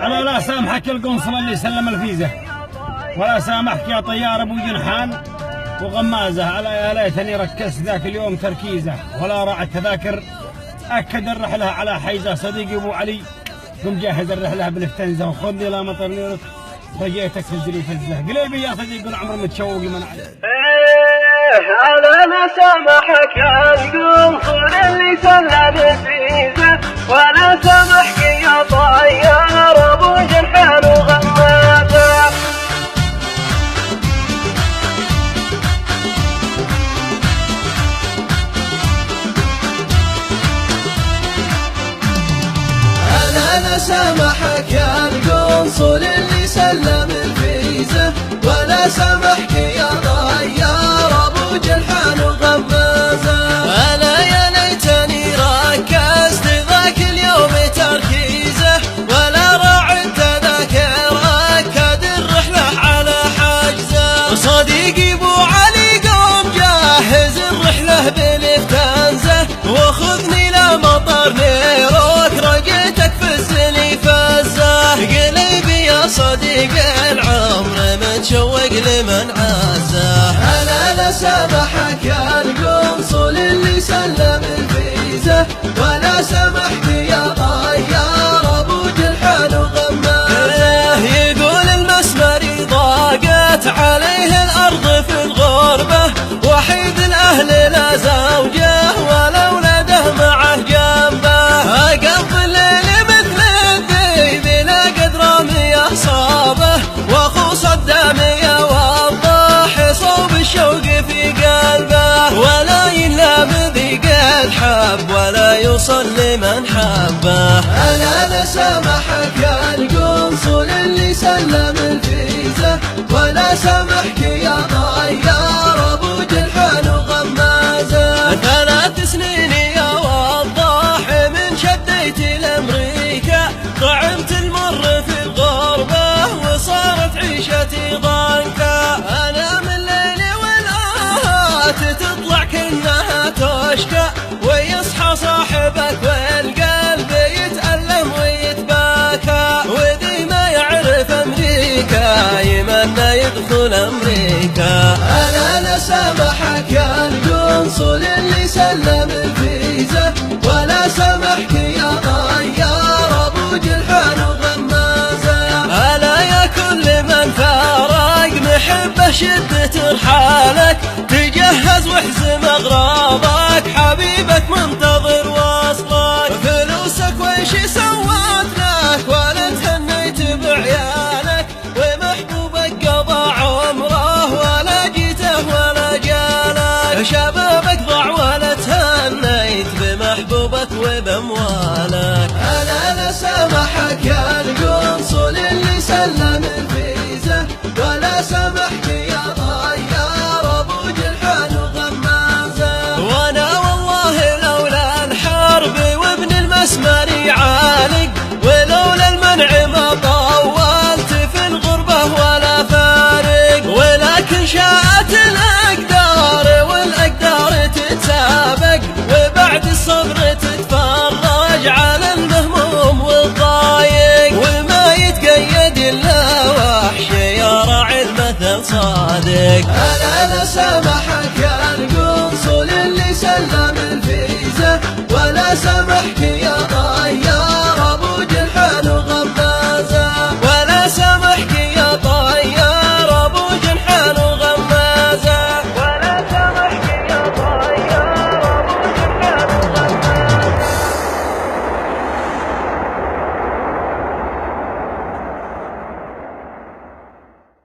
أنا لا سامحك القنصل اللي سلم الفيزا، ولا سامحك يا طيار أبو جنحان وغمازة. على يا ليتني ركزت ذاك اليوم تركيزة، ولا راعت تذاكر أكد الرحلة على حيزة. صديقي أبو علي قم جاهز الرحلة بالفتنزة، وخذني لا مطر نيرك بقيتك تنزلي فزة. قليبي يا صديق العمر متشوق من عليه. أنا سامحك يا القنصل اللي سلم الفيزا، ولا سامحك يا طيار أبو جنحان وغمازة. أنا سامحك يا القنصل اللي سلم الفيزا، ولا سامحك يا طيار أبو جنحان وغمازة. أنا يا ليتني ركزت ذاك اليوم تركيزه، ولا راعيت تذاكر أكد الرحلة على حجزه. صديقي أبو علي قوم جاهز الرحلة بالفتنزة، وخذني لا مطر نيروك رقيتك فزني فزة. قلبي يا صديق العمر متشوق لمن عزه. أنا سامحك يا القنصل اللي سلم الفيزا، ولا سامحك يا طيار أبو جنحان وغمازة. يقول المسمري ضاقت عليه الأرض في الغربة، وحيد الأهل لا زوجه ولا ولده معه جنبه. قضى الليل مثل الذيب لا قدر مياه صابه، واخو صدام يوضح صوب الشوق في قلبه. ولا ينام ذي قد حب ولا يوصل لمن حبه. أنا سامحك يا القنصل اللي سلم الفيزا، ولا سامحك يا طيار أبو جنحان وغمازة. 3 سنين يا وضاح من شديت لأمريكا، طعمت المر في الغربة وصارت عيشتي ضنكا. أنا من الليل والآهات تطلع كأنها تشكى، ويصحى صاحبك والقلب يتألم ويتباكى. وذي ما يعرف أمريكا يمنى يدخل أمريكا. أنا سامحك يا القنصل اللي سلم الفيزا، ولا سامحك يا طيار أبو جنحان وغمازة. ألا يا كل من فارق محبه شد ترحالك، تجهز واحزم أغراضك حبيبك منتظر وصلك. فلوسك ويش سوت لك ولا تهنيت بعيالك، ومحبوبك قضى عمره ولا جيته ولا جالك. شبابك ضاع ولا تهنيت بمحبوبك وباموالك. أنا سامحك يا